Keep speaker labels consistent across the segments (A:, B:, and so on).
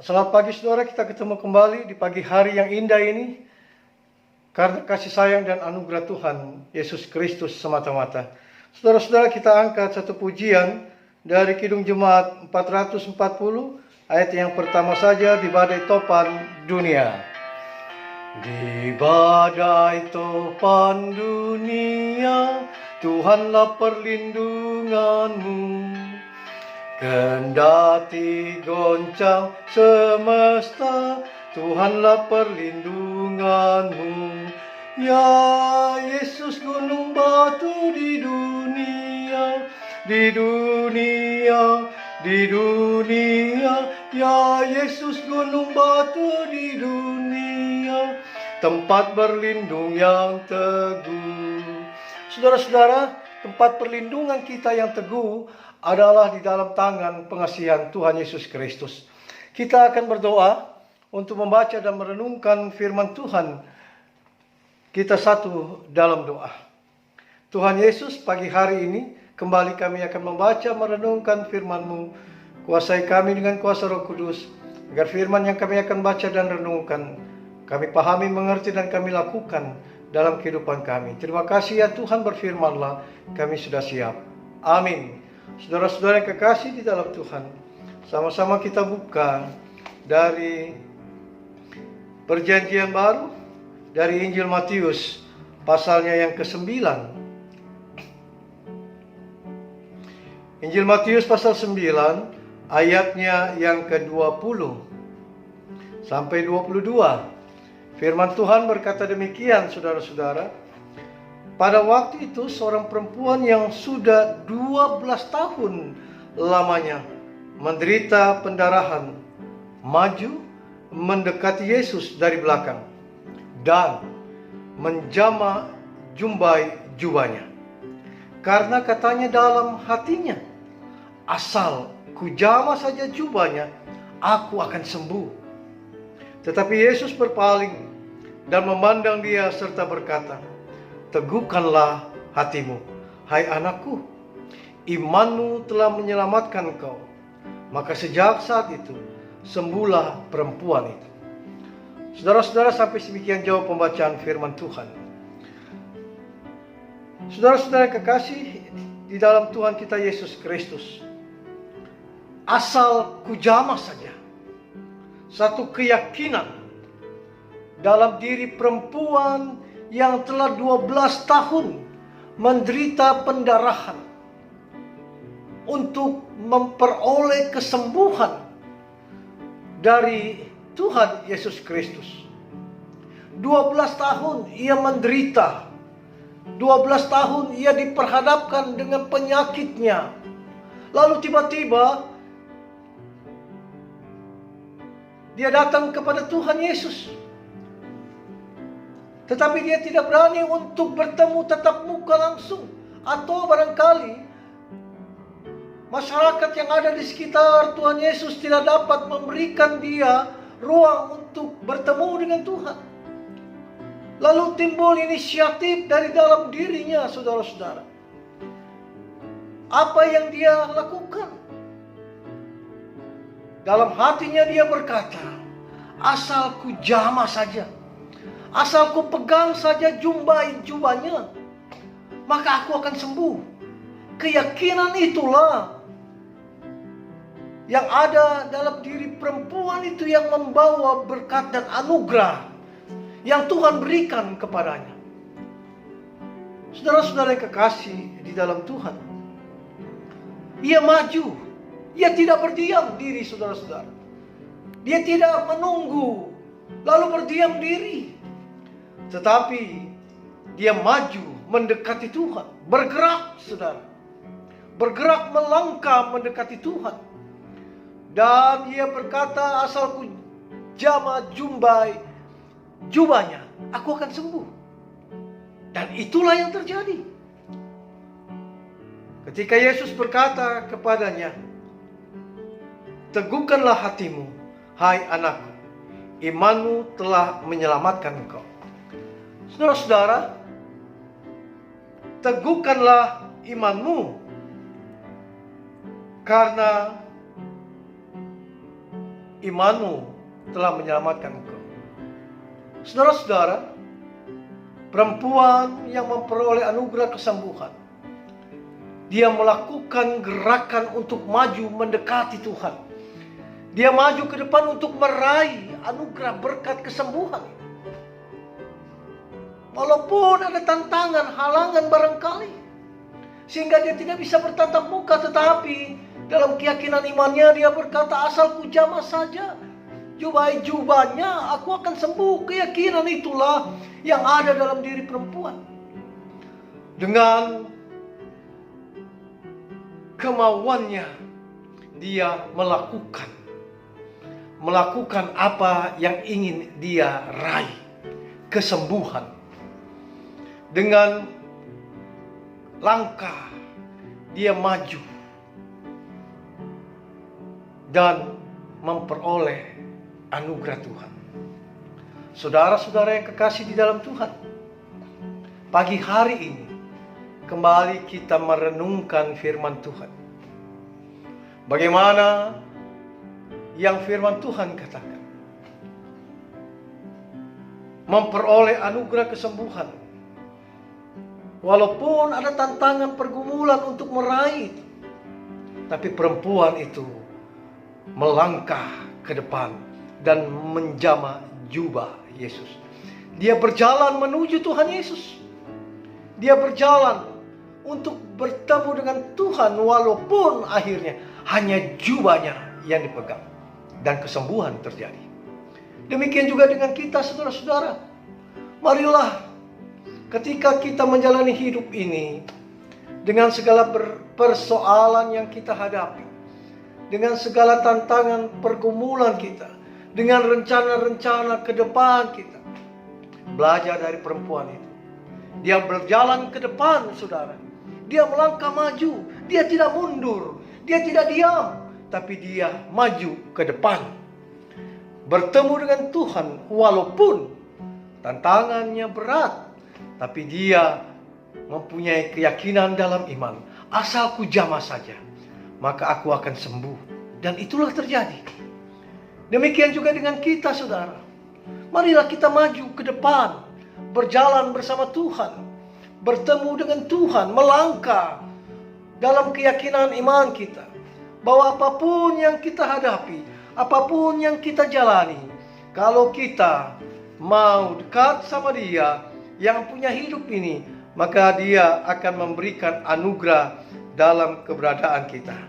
A: Selamat pagi saudara, kita ketemu kembali di pagi hari yang indah ini karena kasih sayang dan anugerah Tuhan Yesus Kristus semata-mata. Saudara-saudara, kita angkat satu pujian dari Kidung Jemaat 440 ayat yang pertama saja, di badai topan dunia. Di badai topan dunia, Tuhanlah perlindunganmu. Kendati goncang semesta, Tuhanlah perlindunganmu. Ya Yesus, gunung batu di dunia, di dunia, di dunia. Ya Yesus, gunung batu di dunia, tempat berlindung yang teguh. Saudara-saudara, tempat perlindungan kita yang teguh adalah di dalam tangan pengasihan Tuhan Yesus Kristus. Kita akan berdoa untuk membaca dan merenungkan firman Tuhan. Kita satu dalam doa. Tuhan Yesus, pagi hari ini kembali kami akan membaca merenungkan firman-Mu. Kuasai kami dengan kuasa Roh Kudus, agar firman yang kami akan baca dan renungkan kami pahami, mengerti, dan kami lakukan dalam kehidupan kami. Terima kasih ya Tuhan, berfirmanlah, kami sudah siap. Amin. Saudara-saudara yang kekasih di dalam Tuhan, sama-sama kita buka dari Perjanjian Baru, dari Injil Matius pasalnya yang ke-9. Injil Matius pasal 9 ayatnya yang ke-20 sampai 22. Firman Tuhan berkata demikian, saudara-saudara. Pada waktu itu seorang perempuan yang sudah 12 tahun lamanya menderita pendarahan maju mendekati Yesus dari belakang dan menjama jumbai jubahnya. Karena katanya dalam hatinya, asal kujama saja jubahnya, aku akan sembuh. Tetapi Yesus berpaling dan memandang dia serta berkata, teguhkanlah hatimu, hai anakku, imanmu telah menyelamatkan kau. Maka sejak saat itu, sembuhlah perempuan itu. Saudara-saudara, sampai demikian jauh pembacaan firman Tuhan. Saudara-saudara kekasih di dalam Tuhan kita Yesus Kristus, asal kujama saja satu keyakinan dalam diri perempuan yang telah 12 tahun menderita pendarahan untuk memperoleh kesembuhan dari Tuhan Yesus Kristus. 12 tahun ia menderita, 12 tahun ia diperhadapkan dengan penyakitnya. Lalu tiba-tiba dia datang kepada Tuhan Yesus. Tetapi dia tidak berani untuk bertemu tatap muka langsung. Atau barangkali masyarakat yang ada di sekitar Tuhan Yesus tidak dapat memberikan dia ruang untuk bertemu dengan Tuhan. Lalu timbul inisiatif dari dalam dirinya, saudara-saudara. Apa yang dia lakukan? Dalam hatinya dia berkata, asal ku jamah saja, asal ku pegang saja jubahnya, maka aku akan sembuh. Keyakinan itulah yang ada dalam diri perempuan itu yang membawa berkat dan anugerah yang Tuhan berikan kepadanya. Saudara-saudara yang kekasih di dalam Tuhan, ia maju, ia tidak berdiam diri, saudara-saudara. Dia tidak menunggu lalu berdiam diri, tetapi dia maju mendekati Tuhan, bergerak, saudara. Bergerak melangkah mendekati Tuhan. Dan ia berkata, asal ku jama jubahnya, aku akan sembuh. Dan itulah yang terjadi. Ketika Yesus berkata kepadanya, teguhkanlah hatimu, hai anakku, imanmu telah menyelamatkan engkau. Saudara-saudara, teguhkanlah imanmu, karena imanmu telah menyelamatkan engkau. Saudara-saudara, perempuan yang memperoleh anugerah kesembuhan, dia melakukan gerakan untuk maju mendekati Tuhan. Dia maju ke depan untuk meraih anugerah berkat kesembuhan. Walaupun ada tantangan, halangan barangkali, sehingga dia tidak bisa bertatap muka, tetapi dalam keyakinan imannya dia berkata, asal ku jamah saja jubahnya, aku akan sembuh. Keyakinan itulah yang ada dalam diri perempuan. Dengan kemauannya dia melakukan apa yang ingin dia raih, kesembuhan. Dengan langkah dia maju dan memperoleh anugerah Tuhan. Saudara-saudara yang kekasih di dalam Tuhan, pagi hari ini kembali kita merenungkan firman Tuhan. Bagaimana yang firman Tuhan katakan, memperoleh anugerah kesembuhan. Walaupun ada tantangan pergumulan untuk meraih, tapi perempuan itu melangkah ke depan dan menjamah jubah Yesus. Dia berjalan menuju Tuhan Yesus. Dia berjalan untuk bertemu dengan Tuhan, walaupun akhirnya hanya jubahnya yang dipegang dan kesembuhan terjadi. Demikian juga dengan kita, saudara-saudara. Marilah ketika kita menjalani hidup ini dengan segala persoalan yang kita hadapi, dengan segala tantangan pergumulan kita, dengan rencana-rencana ke depan kita, belajar dari perempuan itu. Dia berjalan ke depan, saudara. Dia melangkah maju. Dia tidak mundur. Dia tidak diam. Tapi dia maju ke depan. Bertemu dengan Tuhan walaupun tantangannya berat. Tapi dia mempunyai keyakinan dalam iman. Asal ku jamah saja, maka aku akan sembuh. Dan itulah terjadi. Demikian juga dengan kita, saudara. Marilah kita maju ke depan, berjalan bersama Tuhan, bertemu dengan Tuhan, melangkah dalam keyakinan iman kita, bahwa apapun yang kita hadapi, apapun yang kita jalani, kalau kita mau dekat sama Dia yang punya hidup ini, maka Dia akan memberikan anugerah dalam keberadaan kita.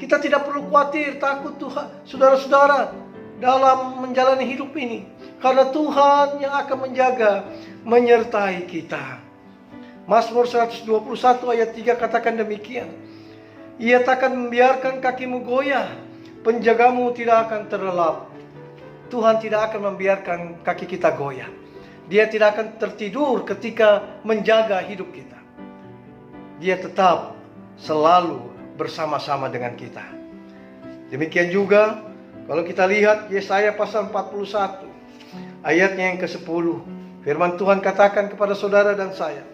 A: Kita tidak perlu khawatir, takut Tuhan, saudara-saudara, dalam menjalani hidup ini, karena Tuhan yang akan menjaga, menyertai kita. Mazmur 121 ayat 3 katakan demikian. Ia takkan membiarkan kakimu goyah, penjagamu tidak akan terlelap. Tuhan tidak akan membiarkan kaki kita goyah. Dia tidak akan tertidur ketika menjaga hidup kita. Dia tetap selalu bersama-sama dengan kita. Demikian juga kalau kita lihat Yesaya pasal 41 ayatnya yang ke-10. Firman Tuhan katakan kepada saudara dan saya,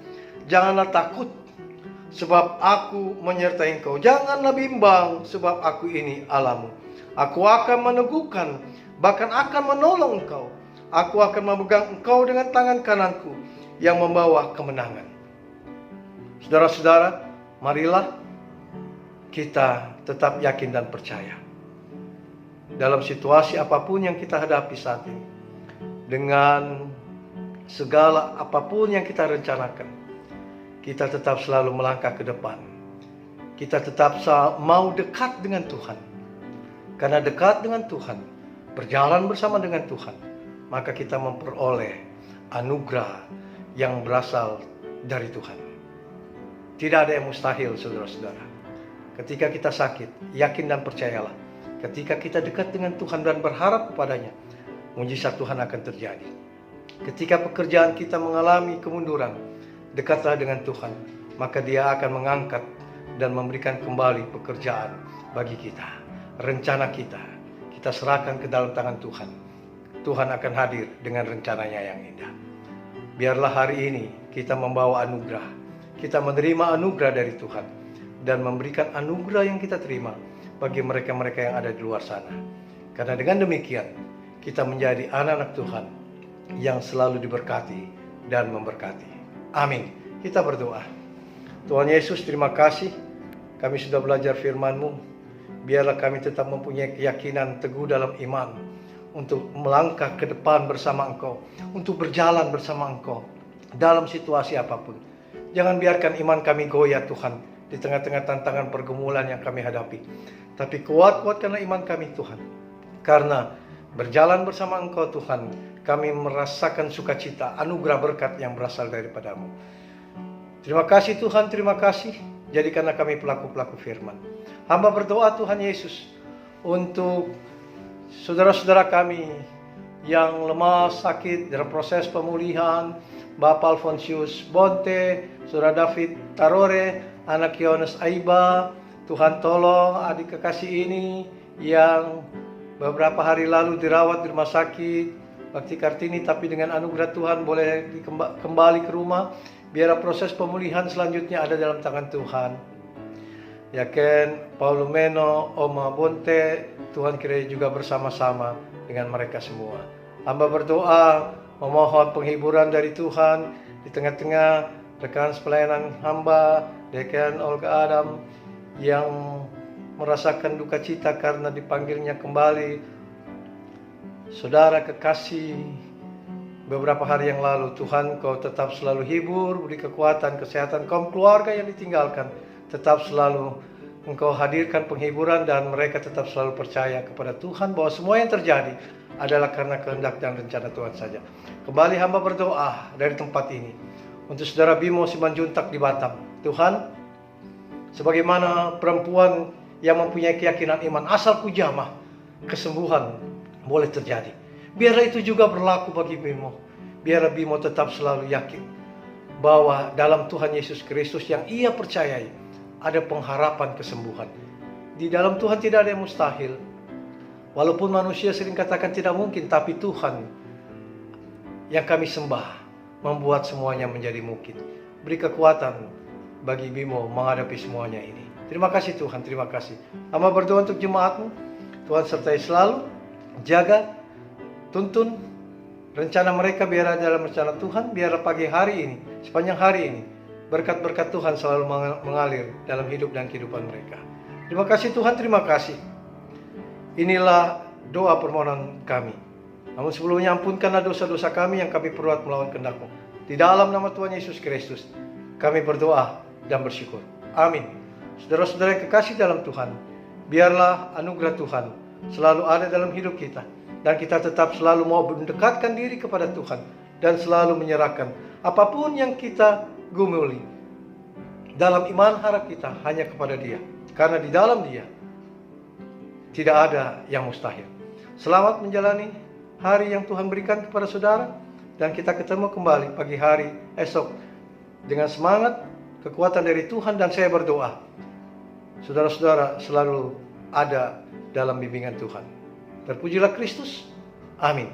A: janganlah takut sebab aku menyertai engkau. Janganlah bimbang sebab aku ini Allahmu. Aku akan meneguhkan, bahkan akan menolong engkau. Aku akan memegang engkau dengan tangan kananku yang membawa kemenangan. Saudara-saudara, marilah kita tetap yakin dan percaya. Dalam situasi apapun yang kita hadapi saat ini, dengan segala apapun yang kita rencanakan, kita tetap selalu melangkah ke depan. Kita tetap mau dekat dengan Tuhan. Karena dekat dengan Tuhan, berjalan bersama dengan Tuhan, maka kita memperoleh anugerah yang berasal dari Tuhan. Tidak ada yang mustahil, saudara-saudara. Ketika kita sakit, yakin dan percayalah, ketika kita dekat dengan Tuhan dan berharap kepadanya, mujizat Tuhan akan terjadi. Ketika pekerjaan kita mengalami kemunduran, dekatlah dengan Tuhan, maka Dia akan mengangkat dan memberikan kembali pekerjaan bagi kita. Rencana kita serahkan ke dalam tangan Tuhan. Tuhan akan hadir dengan rencananya yang indah. Biarlah hari ini kita membawa anugerah. Kita menerima anugerah dari Tuhan dan memberikan anugerah yang kita terima bagi mereka-mereka yang ada di luar sana. Karena dengan demikian, kita menjadi anak-anak Tuhan yang selalu diberkati dan memberkati. Amin. Kita berdoa. Tuhan Yesus, terima kasih kami sudah belajar firman-Mu. Biarlah kami tetap mempunyai keyakinan teguh dalam iman untuk melangkah ke depan bersama Engkau, untuk berjalan bersama Engkau dalam situasi apapun. Jangan biarkan iman kami goyah Tuhan di tengah-tengah tantangan pergumulan yang kami hadapi. Tapi kuatkanlah iman kami Tuhan. Karena berjalan bersama Engkau Tuhan, kami merasakan sukacita, anugerah berkat yang berasal daripada-Mu. Terima kasih Tuhan, terima kasih. Jadikanlah kami pelaku-pelaku firman. Hamba berdoa Tuhan Yesus untuk saudara-saudara kami yang lemah, sakit dalam proses pemulihan. Bapak Alfonsius Bonte, Saudara David Tarore, anak Yohanes Aiba. Tuhan tolong adik kekasih ini yang beberapa hari lalu dirawat di rumah sakit Bakti Kartini, tapi dengan anugerah Tuhan boleh kembali ke rumah. Biar proses pemulihan selanjutnya ada dalam tangan Tuhan. Yakin Paulo Meno, Oma Bonte, Tuhan kiranya juga bersama-sama dengan mereka semua. Hamba berdoa memohon penghiburan dari Tuhan di tengah-tengah rekan pelayanan hamba, Dekan Olga Adam yang merasakan duka cita karena dipanggilnya kembali. Saudara kekasih, beberapa hari yang lalu, Tuhan Kau tetap selalu hibur, beri kekuatan, kesehatan kaum keluarga yang ditinggalkan. Tetap selalu Engkau hadirkan penghiburan dan mereka tetap selalu percaya kepada Tuhan bahwa semua yang terjadi adalah karena kehendak dan rencana Tuhan saja. Kembali hamba berdoa dari tempat ini untuk Saudara Bimo Simanjuntak di Batam. Tuhan, sebagaimana perempuan yang mempunyai keyakinan iman, asal ku jamah, kesembuhan boleh terjadi. Biarlah itu juga berlaku bagi Bimo. Biarlah Bimo tetap selalu yakin bahwa dalam Tuhan Yesus Kristus yang ia percayai ada pengharapan kesembuhan. Di dalam Tuhan tidak ada yang mustahil. Walaupun manusia sering katakan tidak mungkin, tapi Tuhan yang kami sembah membuat semuanya menjadi mungkin. Beri kekuatan bagi Bimo menghadapi semuanya ini. Terima kasih Tuhan, terima kasih. Hamba berdoa untuk jemaat-Mu. Tuhan sertai selalu, jaga, tuntun rencana mereka, biar dalam rencana Tuhan, biar pagi hari ini, sepanjang hari ini, berkat-berkat Tuhan selalu mengalir dalam hidup dan kehidupan mereka. Terima kasih Tuhan, terima kasih. Inilah doa permohonan kami. Namun sebelumnya ampunkanlah dosa-dosa kami yang kami perbuat melawan kehendak-Mu. Di dalam nama Tuhan Yesus Kristus, kami berdoa dan bersyukur. Amin. Saudara-saudara yang kekasih dalam Tuhan, biarlah anugerah Tuhan selalu ada dalam hidup kita. Dan kita tetap selalu mau mendekatkan diri kepada Tuhan. Dan selalu menyerahkan apapun yang kita gumuli. Dalam iman harap kita hanya kepada Dia. Karena di dalam Dia tidak ada yang mustahil. Selamat menjalani hari yang Tuhan berikan kepada saudara. Dan kita ketemu kembali pagi hari esok. Dengan semangat, kekuatan dari Tuhan. Dan saya berdoa, saudara-saudara selalu ada dalam bimbingan Tuhan. Terpujilah Kristus. Amin.